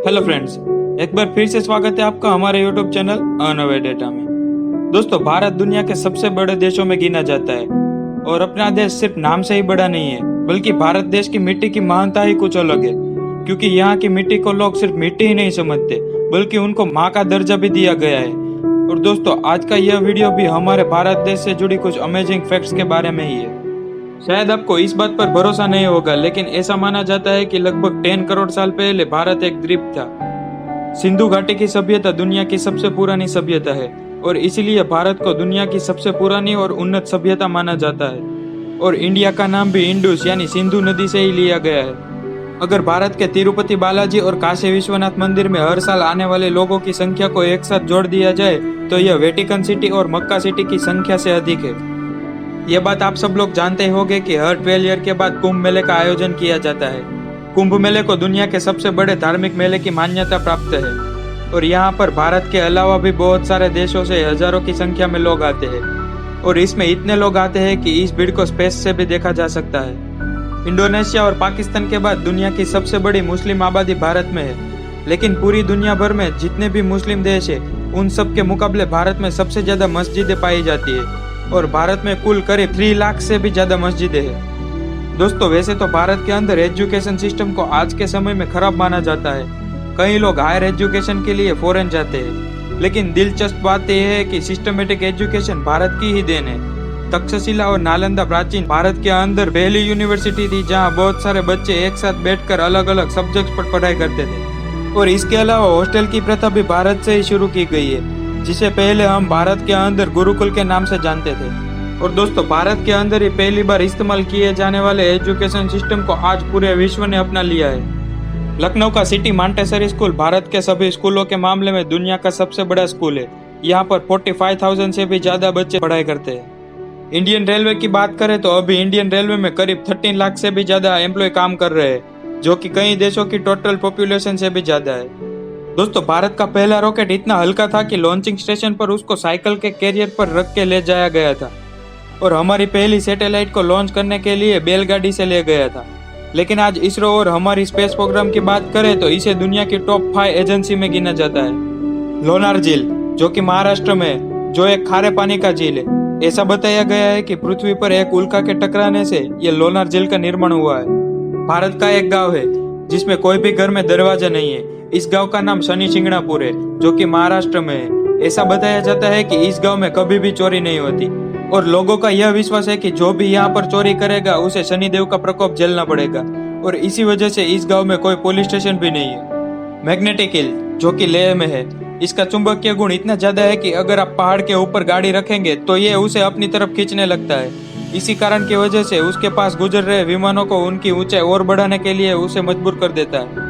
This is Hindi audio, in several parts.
हेलो फ्रेंड्स, एक बार फिर से स्वागत है आपका हमारे यूट्यूब चैनल अनअवे डेटा में। दोस्तों, भारत दुनिया के सबसे बड़े देशों में गिना जाता है और अपना देश सिर्फ नाम से ही बड़ा नहीं है, बल्कि भारत देश की मिट्टी की महानता ही कुछ अलग है। क्योंकि यहाँ की मिट्टी को लोग सिर्फ मिट्टी ही नहीं समझते, बल्कि उनको माँ का दर्जा भी दिया गया है। और दोस्तों, आज का यह वीडियो भी हमारे भारत देश से जुड़ी कुछ अमेजिंग फैक्ट्स के बारे में ही है। शायद आपको इस बात पर भरोसा नहीं होगा, लेकिन ऐसा माना जाता है कि लगभग 10 करोड़ साल पहले भारत एक द्वीप था। सिंधु घाटी की सभ्यता दुनिया की सबसे पुरानी सभ्यता है और इसीलिए भारत को दुनिया की सबसे पुरानी और उन्नत सभ्यता माना जाता है। और इंडिया का नाम भी इंडस यानी सिंधु नदी से ही लिया गया है। अगर भारत के तिरुपति बालाजी और काशी विश्वनाथ मंदिर में हर साल आने वाले लोगों की संख्या को एक साथ जोड़ दिया जाए तो यह वेटिकन सिटी और मक्का सिटी की संख्या से अधिक है। ये बात आप सब लोग जानते होंगे कि हर 12 ईयर के बाद कुंभ मेले का आयोजन किया जाता है। कुंभ मेले को दुनिया के सबसे बड़े धार्मिक मेले की मान्यता प्राप्त है और यहाँ पर भारत के अलावा भी बहुत सारे देशों से हजारों की संख्या में लोग आते हैं। और इसमें इतने लोग आते हैं कि इस भीड़ को स्पेस से भी देखा जा सकता है। इंडोनेशिया और पाकिस्तान के बाद दुनिया की सबसे बड़ी मुस्लिम आबादी भारत में है, लेकिन पूरी दुनिया भर में जितने भी मुस्लिम देश है उन सब के मुकाबले भारत में सबसे ज्यादा मस्जिदें पाई जाती है और भारत में कुल करीब 3 लाख से भी ज्यादा मस्जिदें हैं। दोस्तों, वैसे तो भारत के अंदर एजुकेशन सिस्टम को आज के समय में खराब माना जाता है। कई लोग हायर एजुकेशन के लिए फॉरेन जाते हैं, लेकिन दिलचस्प बात यह है कि सिस्टमेटिक एजुकेशन भारत की ही देन है। तक्षशिला और नालंदा प्राचीन भारत के अंदर पहली यूनिवर्सिटी थी जहाँ बहुत सारे बच्चे एक साथ बैठकर अलग अलग सब्जेक्ट पर पढ़ाई करते थे। और इसके अलावा हॉस्टल की प्रथा भी भारत से ही शुरू की गई है, जिसे पहले हम भारत के अंदर गुरुकुल के नाम से जानते थे। और दोस्तों, भारत के अंदर ही पहली बार इस्तेमाल किए जाने वाले एजुकेशन सिस्टम को आज पूरे विश्व ने अपना लिया है। लखनऊ का सिटी मॉन्टेसरी स्कूल भारत के सभी स्कूलों के मामले में दुनिया का सबसे बड़ा स्कूल है। यहाँ पर 45,000 से भी ज्यादा बच्चे पढ़ाई करते हैं। इंडियन रेलवे की बात करें तो अभी इंडियन रेलवे में करीब 13 लाख से भी ज्यादा एम्प्लॉय काम कर रहे हैं, जो कि कई देशों की टोटल पॉपुलेशन से भी ज्यादा है। दोस्तों, भारत का पहला रॉकेट इतना हल्का था कि लॉन्चिंग स्टेशन पर उसको साइकिल के कैरियर पर रख के ले जाया गया था। और हमारी पहली सैटेलाइट को लॉन्च करने के लिए बैलगाड़ी से ले गया था। लेकिन आज इसरो और हमारी स्पेस प्रोग्राम की बात करें तो इसे दुनिया की टॉप 5 एजेंसी में गिना जाता है। लोनार झील, जो कि महाराष्ट्र में है, जो एक खारे पानी का झील है। ऐसा बताया गया है कि पृथ्वी पर एक उल्का के टकराने से यह लोनार झील का निर्माण हुआ है। भारत का एक गाँव है जिसमें कोई भी घर में दरवाजा नहीं है। इस गांव का नाम शनि शिंगणापुर है, जो कि महाराष्ट्र में है। ऐसा बताया जाता है कि इस गांव में कभी भी चोरी नहीं होती और लोगों का यह विश्वास है कि जो भी यहाँ पर चोरी करेगा उसे शनिदेव का प्रकोप झेलना पड़ेगा। और इसी वजह से इस गांव में कोई पुलिस स्टेशन भी नहीं है। मैग्नेटिक हिल, जो कि लेह में है, इसका चुंबकीय गुण इतना ज्यादा है कि अगर आप पहाड़ के ऊपर गाड़ी रखेंगे तो ये उसे अपनी तरफ खींचने लगता है। इसी कारण की वजह से उसके पास गुजर रहे विमानों को उनकी ऊंचाई और बढ़ाने के लिए उसे मजबूर कर देता है।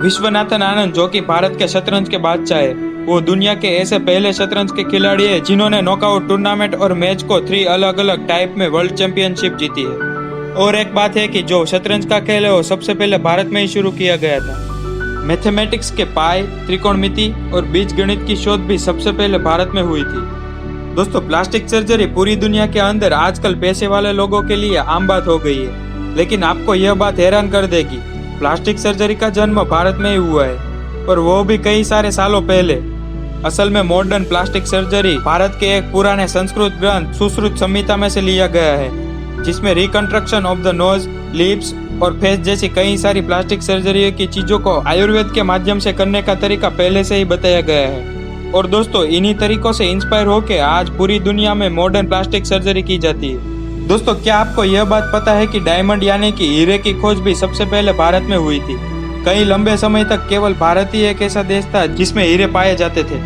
विश्वनाथन आनंद, जो कि भारत के शतरंज के बादशाह है, वो दुनिया के ऐसे पहले शतरंज के खिलाड़ी है जिन्होंने नॉकआउट टूर्नामेंट और मैच को 3 अलग अलग टाइप में वर्ल्ड चैंपियनशिप जीती है। और एक बात है कि जो शतरंज का खेल है वो सबसे पहले भारत में ही शुरू किया गया था। मैथमेटिक्स के पाई, त्रिकोणमिति और बीजगणित की शोध भी सबसे पहले भारत में हुई थी। दोस्तों, प्लास्टिक सर्जरी पूरी दुनिया के अंदर आजकल पैसे वाले लोगों के लिए आम बात हो गई है, लेकिन आपको यह बात हैरान कर देगी, प्लास्टिक सर्जरी का जन्म भारत में ही हुआ है और वो भी कई सारे सालों पहले। असल में मॉडर्न प्लास्टिक सर्जरी भारत के एक पुराने संस्कृत ग्रंथ सुश्रुत संहिता में से लिया गया है, जिसमें reconstruction of the nose, lips और फेस जैसी कई सारी प्लास्टिक सर्जरी की चीजों को आयुर्वेद के माध्यम से करने का तरीका पहले से ही बताया गया है। और दोस्तों, इन्हीं तरीकों से इंस्पायर होकर आज पूरी दुनिया में मॉडर्न प्लास्टिक सर्जरी की जाती है। दोस्तों, क्या आपको यह बात पता है कि डायमंड यानी कि हीरे की खोज भी सबसे पहले भारत में हुई थी? कई लंबे समय तक केवल भारत ही एक ऐसा देश था जिसमें हीरे पाए जाते थे।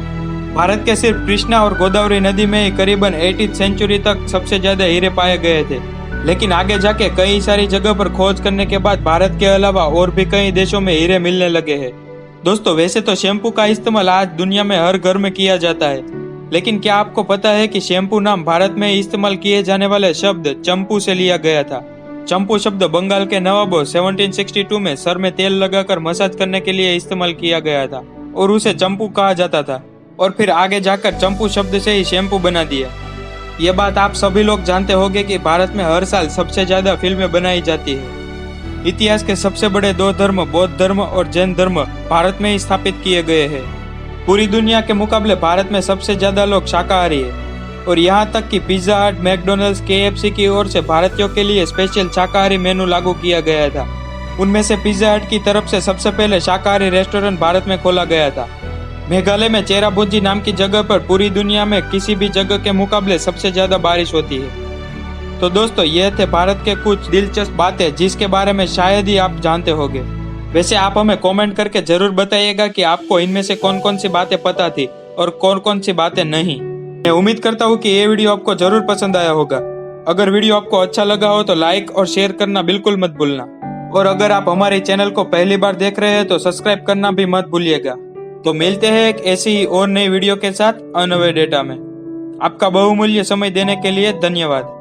भारत के सिर्फ कृष्णा और गोदावरी नदी में ही करीबन 18वीं सेंचुरी तक सबसे ज्यादा हीरे पाए गए थे। लेकिन आगे जाके कई सारी जगह पर खोज करने के बाद भारत के अलावा और भी कई देशों में हीरे मिलने लगे हैं। दोस्तों, वैसे तो शैम्पू का इस्तेमाल आज दुनिया में हर घर में किया जाता है, लेकिन क्या आपको पता है कि शैम्पू नाम भारत में इस्तेमाल किए जाने वाले शब्द चंपू से लिया गया था। चंपू शब्द बंगाल के नवाबों 1762 में सर में तेल लगाकर मसाज करने के लिए इस्तेमाल किया गया था और उसे चंपू कहा जाता था और फिर आगे जाकर चंपू शब्द से ही शैम्पू बना दिया। ये बात आप सभी लोग जानते होंगे कि भारत में हर साल सबसे ज्यादा फिल्में बनाई जाती है। इतिहास के सबसे बड़े दो धर्म बौद्ध धर्म और जैन धर्म भारत में ही स्थापित किए गए हैं। पूरी दुनिया के मुकाबले भारत में सबसे ज्यादा लोग शाकाहारी है और यहाँ तक कि पिज्जा हट, मैकडोनल्ड्स, KFC की ओर से भारतीयों के लिए स्पेशल शाकाहारी मेनू लागू किया गया था। उनमें से पिज्जा हट की तरफ से सबसे पहले शाकाहारी रेस्टोरेंट भारत में खोला गया था। मेघालय में चेरापूंजी नाम की जगह पर पूरी दुनिया में किसी भी जगह के मुकाबले सबसे ज्यादा बारिश होती है। तो दोस्तों, ये थे भारत के कुछ दिलचस्प बातें जिसके बारे में शायद ही आप जानते होंगे। वैसे आप हमें कमेंट करके जरूर बताइएगा कि आपको इनमें से कौन कौन सी बातें पता थी और कौन कौन सी बातें नहीं। मैं उम्मीद करता हूँ कि ये वीडियो आपको जरूर पसंद आया होगा। अगर वीडियो आपको अच्छा लगा हो तो लाइक और शेयर करना बिल्कुल मत भूलना। और अगर आप हमारे चैनल को पहली बार देख रहे हैं तो सब्सक्राइब करना भी मत भूलिएगा। तो मिलते हैं एक ऐसी ही और नई वीडियो के साथ अनअवेयर डेटा में। आपका बहुमूल्य समय देने के लिए धन्यवाद।